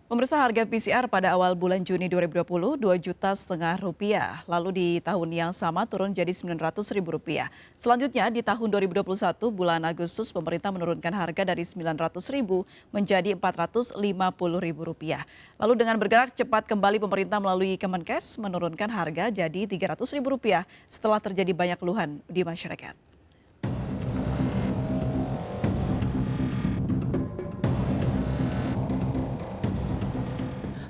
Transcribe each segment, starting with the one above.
Pemirsa, harga PCR pada awal bulan Juni 2020 2,5 juta rupiah. Lalu di tahun yang sama turun jadi Rp900.000. Selanjutnya di tahun 2021 bulan Agustus pemerintah menurunkan harga dari Rp900.000 menjadi Rp450.000. Lalu dengan bergerak cepat kembali pemerintah melalui Kemenkes menurunkan harga jadi Rp300.000 setelah terjadi banyak keluhan di masyarakat.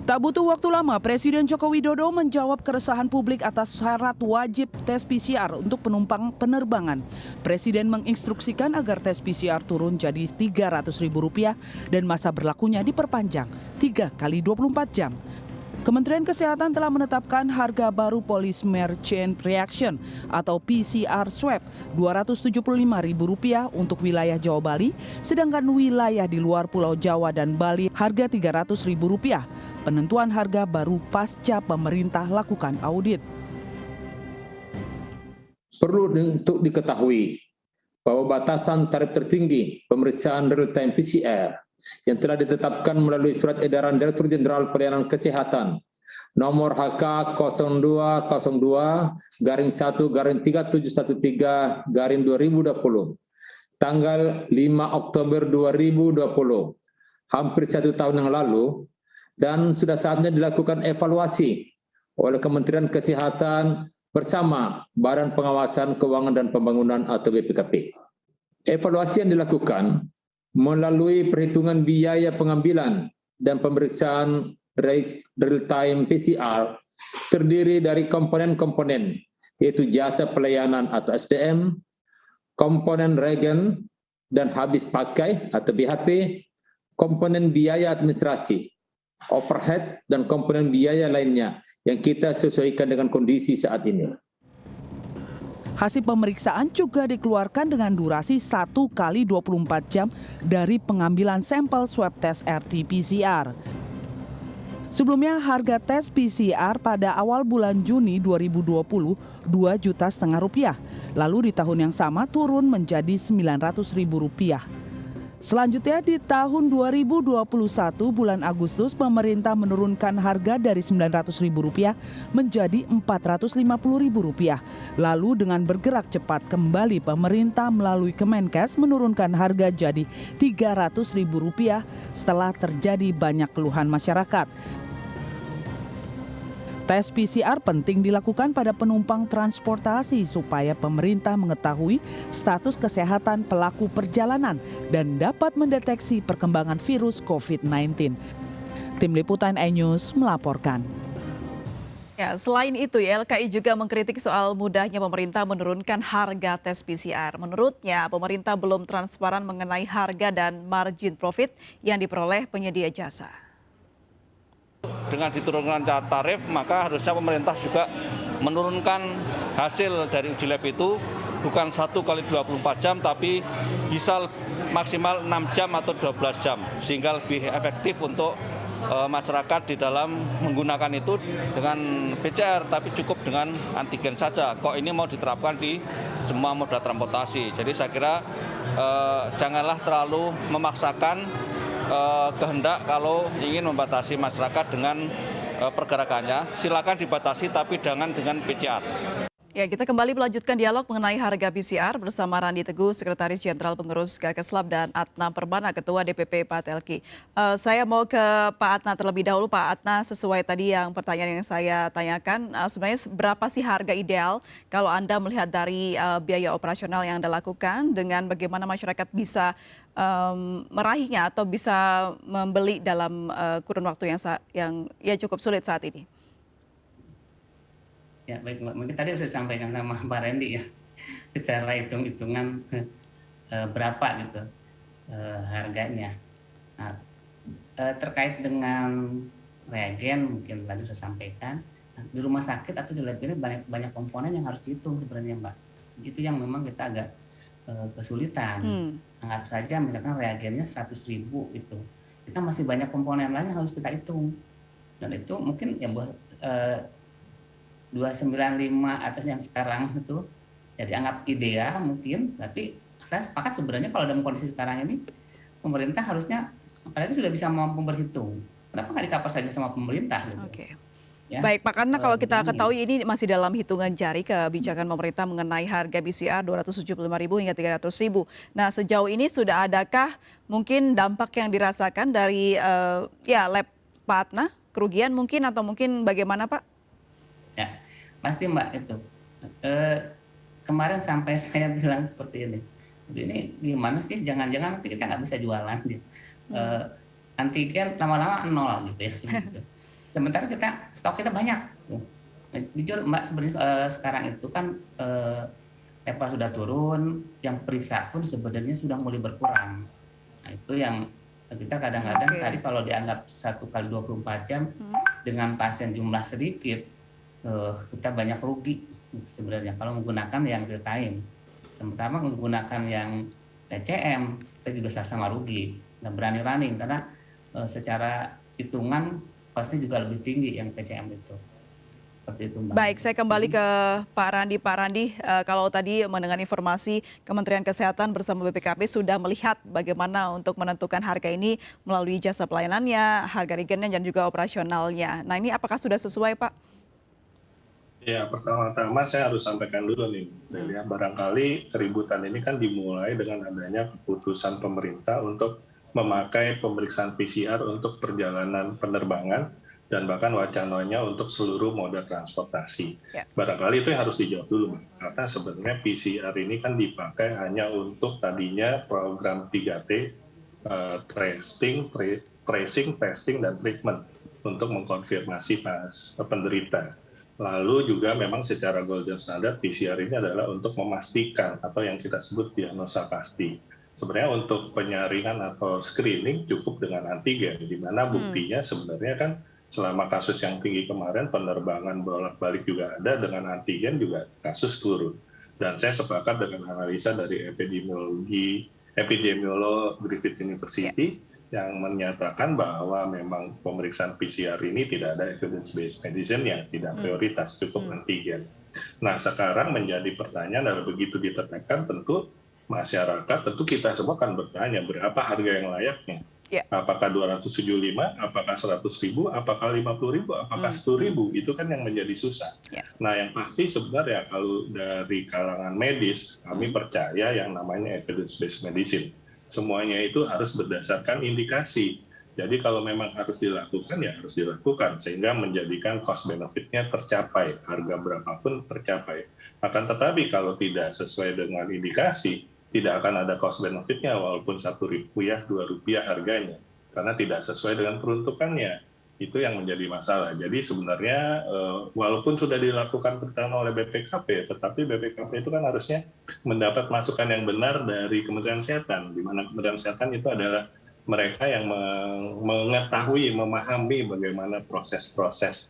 Tak butuh waktu lama, Presiden Joko Widodo menjawab keresahan publik atas syarat wajib tes PCR untuk penumpang penerbangan. Presiden menginstruksikan agar tes PCR turun jadi Rp300.000 dan masa berlakunya diperpanjang 3 kali 24 jam. Kementerian Kesehatan telah menetapkan harga baru polymer chain reaction atau PCR swab Rp275.000 untuk wilayah Jawa Bali, sedangkan wilayah di luar Pulau Jawa dan Bali harga Rp300.000. Penentuan harga baru pasca pemerintah lakukan audit. Perlu untuk diketahui bahwa batasan tarif tertinggi pemeriksaan real-time PCR yang telah ditetapkan melalui Surat Edaran Direktur Jenderal Pelayanan Kesehatan nomor HK 0202-1-3713-2020 tanggal 5 Oktober 2020, hampir 1 tahun yang lalu, dan sudah saatnya dilakukan evaluasi oleh Kementerian Kesehatan bersama Badan Pengawasan Keuangan dan Pembangunan atau BPKP. Evaluasi yang dilakukan melalui perhitungan biaya pengambilan dan pemeriksaan real-time PCR terdiri dari komponen-komponen, yaitu jasa pelayanan atau SDM, komponen regen dan habis pakai atau BHP, komponen biaya administrasi, overhead, dan komponen biaya lainnya yang kita sesuaikan dengan kondisi saat ini. Hasil pemeriksaan juga dikeluarkan dengan durasi 1 kali 24 jam dari pengambilan sampel swab tes RT-PCR. Sebelumnya harga tes PCR pada awal bulan Juni 2020 2,5 juta. Lalu di tahun yang sama turun menjadi Rp900.000. Selanjutnya di tahun 2021 bulan Agustus pemerintah menurunkan harga dari Rp900.000 menjadi Rp450.000. Lalu dengan bergerak cepat kembali pemerintah melalui Kemenkes menurunkan harga jadi Rp300.000 setelah terjadi banyak keluhan masyarakat. Tes PCR penting dilakukan pada penumpang transportasi supaya pemerintah mengetahui status kesehatan pelaku perjalanan dan dapat mendeteksi perkembangan virus COVID-19. Tim Liputan iNews melaporkan. Ya, selain itu, YLKI juga mengkritik soal mudahnya pemerintah menurunkan harga tes PCR. Menurutnya, pemerintah belum transparan mengenai harga dan margin profit yang diperoleh penyedia jasa. Dengan diturunkan tarif, maka harusnya pemerintah juga menurunkan hasil dari uji lab itu bukan 1 kali 24 jam, tapi bisa maksimal 6 jam atau 12 jam, sehingga lebih efektif untuk masyarakat di dalam menggunakan itu dengan PCR, tapi cukup dengan antigen saja. Kok ini mau diterapkan di semua moda transportasi. Jadi saya kira janganlah terlalu memaksakan kehendak kalau ingin membatasi masyarakat dengan pergerakannya. Silakan dibatasi tapi jangan dengan PCR. Ya, kita kembali melanjutkan dialog mengenai harga PCR bersama Randi Teguh, Sekretaris Jenderal Pengurus Gakeslab, dan Atna Permana, Ketua DPP Patelki. Saya mau ke Pak Atna terlebih dahulu. Pak Atna, sesuai tadi yang pertanyaan yang saya tanyakan, sebenarnya berapa sih harga ideal kalau Anda melihat dari biaya operasional yang Anda lakukan dengan bagaimana masyarakat bisa meraihnya atau bisa membeli dalam kurun waktu yang cukup sulit saat ini? Ya baik Mbak, mungkin tadi sudah disampaikan sama Pak Randy ya, secara hitung-hitungan berapa gitu harganya. Nah, terkait dengan reagen mungkin tadi sudah sampaikan. Nah, di rumah sakit atau di lab ini banyak komponen yang harus dihitung sebenarnya Mbak. Itu yang memang kita agak kesulitan. Anggap saja misalkan reagennya 100.000 itu, kita masih banyak komponen lain yang harus kita hitung. Dan itu mungkin ya buat 295 atau yang sekarang itu ya dianggap ideal mungkin, tapi saya sepakat sebenarnya kalau dalam kondisi sekarang ini pemerintah harusnya apalagi sudah bisa mampu berhitung. Kenapa nggak di-cover saja sama pemerintah gitu? Oke. Ya, Baik, Pak, karena kalau kita begini. ketahui ini masih dalam hitungan jari kebijakan pemerintah mengenai harga PCR 275.000 hingga 300.000. Nah, sejauh ini sudah adakah mungkin dampak yang dirasakan dari ya lab Pak Atna, kerugian mungkin atau mungkin bagaimana, Pak? Ya, pasti Mbak itu. Kemarin sampai saya bilang seperti ini gimana sih? Jangan-jangan nanti kita nggak bisa jualan gitu. Antigen lama-lama nol gitu ya. Gitu. Sementara stok kita banyak. Jujur Mbak sebenarnya sekarang itu kan level sudah turun, yang periksa pun sebenarnya sudah mulai berkurang. Nah, itu yang kita kadang-kadang tadi kalau dianggap 1 kali 24 jam dengan pasien jumlah sedikit, kita banyak rugi gitu sebenarnya kalau menggunakan yang real time. Sementara menggunakan yang TCM, kita juga sama rugi. Nggak berani running karena secara hitungan costnya juga lebih tinggi yang TCM itu. Seperti itu Mbak. Baik, saya kembali ke Pak Randi. Pak Randi, kalau tadi mendengar informasi Kementerian Kesehatan bersama BPKP sudah melihat bagaimana untuk menentukan harga ini melalui jasa pelayanannya, harga reagennya dan juga operasionalnya. Nah, ini apakah sudah sesuai, Pak? Ya, pertama-tama saya harus sampaikan dulu nih, ya, barangkali keributan ini kan dimulai dengan adanya keputusan pemerintah untuk memakai pemeriksaan PCR untuk perjalanan penerbangan dan bahkan wacananya untuk seluruh moda transportasi. Ya. Barangkali itu yang harus dijawab dulu, karena sebenarnya PCR ini kan dipakai hanya untuk tadinya program 3T, tracing, testing, dan treatment untuk mengkonfirmasi penderita. Lalu juga memang secara golden standard PCR ini adalah untuk memastikan atau yang kita sebut diagnosa pasti. Sebenarnya untuk penyaringan atau screening cukup dengan antigen, di mana buktinya sebenarnya kan selama kasus yang tinggi kemarin penerbangan bolak-balik juga ada, dengan antigen juga kasus turun. Dan saya sepakat dengan analisa dari epidemiolog Griffith University yang menyatakan bahwa memang pemeriksaan PCR ini tidak ada evidence-based medicine yang tidak prioritas, cukup antigen. Nah, sekarang menjadi pertanyaan adalah begitu ditekankan tentu masyarakat, tentu kita semua akan bertanya berapa harga yang layaknya. Ya. Apakah 275, apakah 100.000, apakah 50.000, apakah 10.000, itu kan yang menjadi susah. Ya. Nah, yang pasti sebenarnya kalau dari kalangan medis, kami percaya yang namanya evidence-based medicine. Semuanya itu harus berdasarkan indikasi. Jadi kalau memang harus dilakukan, ya harus dilakukan, sehingga menjadikan cost benefit-nya tercapai, harga berapapun tercapai. Akan tetapi kalau tidak sesuai dengan indikasi, tidak akan ada cost benefit-nya walaupun Rp1, Rp2 harganya, karena tidak sesuai dengan peruntukannya. Itu yang menjadi masalah. Jadi sebenarnya walaupun sudah dilakukan perencanaan oleh BPKP, tetapi BPKP itu kan harusnya mendapat masukan yang benar dari Kementerian Kesehatan, di mana Kementerian Kesehatan itu adalah mereka yang mengetahui, memahami bagaimana proses-proses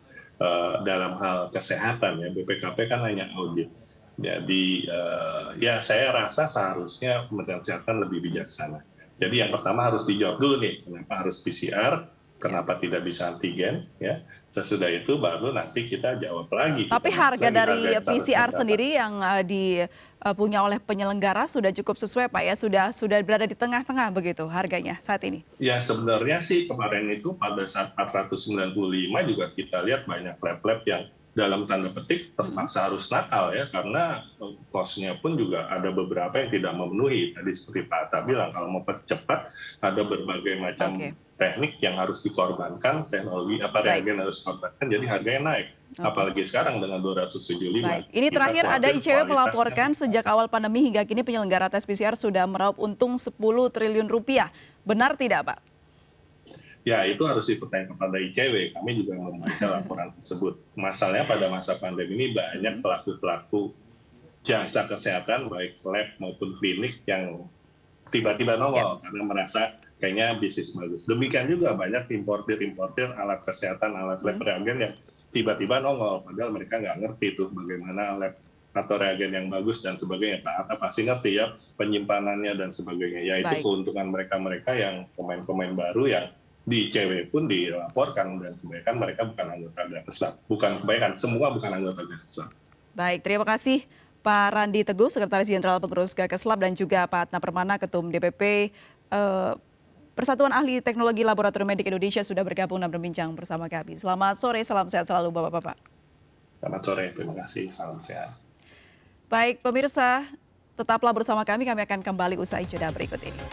dalam hal kesehatan. Ya, BPKP kan hanya audit. Jadi ya saya rasa seharusnya Kementerian Kesehatan lebih bijaksana. Jadi yang pertama harus dijawab dulu nih, kenapa harus PCR, kenapa tidak bisa antigen, ya. Sesudah itu baru nanti kita jawab lagi. Tapi harga dari PCR sendiri yang dipunya oleh penyelenggara sudah cukup sesuai, Pak, ya, sudah berada di tengah-tengah begitu harganya saat ini. Ya sebenarnya sih kemarin itu pada saat 495 juga kita lihat banyak lab-lab yang dalam tanda petik terpaksa harus nakal ya, karena cost-nya pun juga ada beberapa yang tidak memenuhi. Tadi seperti Pak Atta bilang, kalau mau percepat ada berbagai macam teknik yang harus dikorbankan, teknologi reagen harus dikorbankan, jadi harganya naik. Apalagi sekarang dengan 275. Baik. Ini terakhir ada ICW melaporkan sejak awal pandemi hingga kini penyelenggara tes PCR sudah meraup untung 10 triliun rupiah. Benar tidak, Pak? Ya, itu harus dipertanyakan kepada ICW. Kami juga membaca laporan tersebut. Masalahnya pada masa pandemi ini banyak pelaku-pelaku jasa kesehatan, baik lab maupun klinik, yang tiba-tiba nongol karena merasa kayaknya bisnis bagus. Demikian juga banyak importir alat kesehatan, alat lab reagen yang tiba-tiba nongol, padahal mereka nggak ngerti itu bagaimana lab atau reagen yang bagus dan sebagainya. Pak Atta pasti ngerti ya, penyimpanannya dan sebagainya. Yaitu keuntungan mereka-mereka yang pemain-pemain baru yang di ICW pun dilaporkan, dan kebanyakan mereka bukan anggota Gakeslab. Bukan kebanyakan, semua bukan anggota Gakeslab. Baik, terima kasih Pak Randi Teguh, Sekretaris Jenderal Pengurus Gakeslab, dan juga Pak Atna Permana, Ketum DPP Persatuan Ahli Teknologi Laboratorium Medik Indonesia sudah bergabung dan berbincang bersama kami. Selamat sore, salam sehat selalu Bapak-Bapak. Selamat sore, terima kasih, salam sehat. Baik pemirsa, tetaplah bersama kami akan kembali usai jeda berikut ini.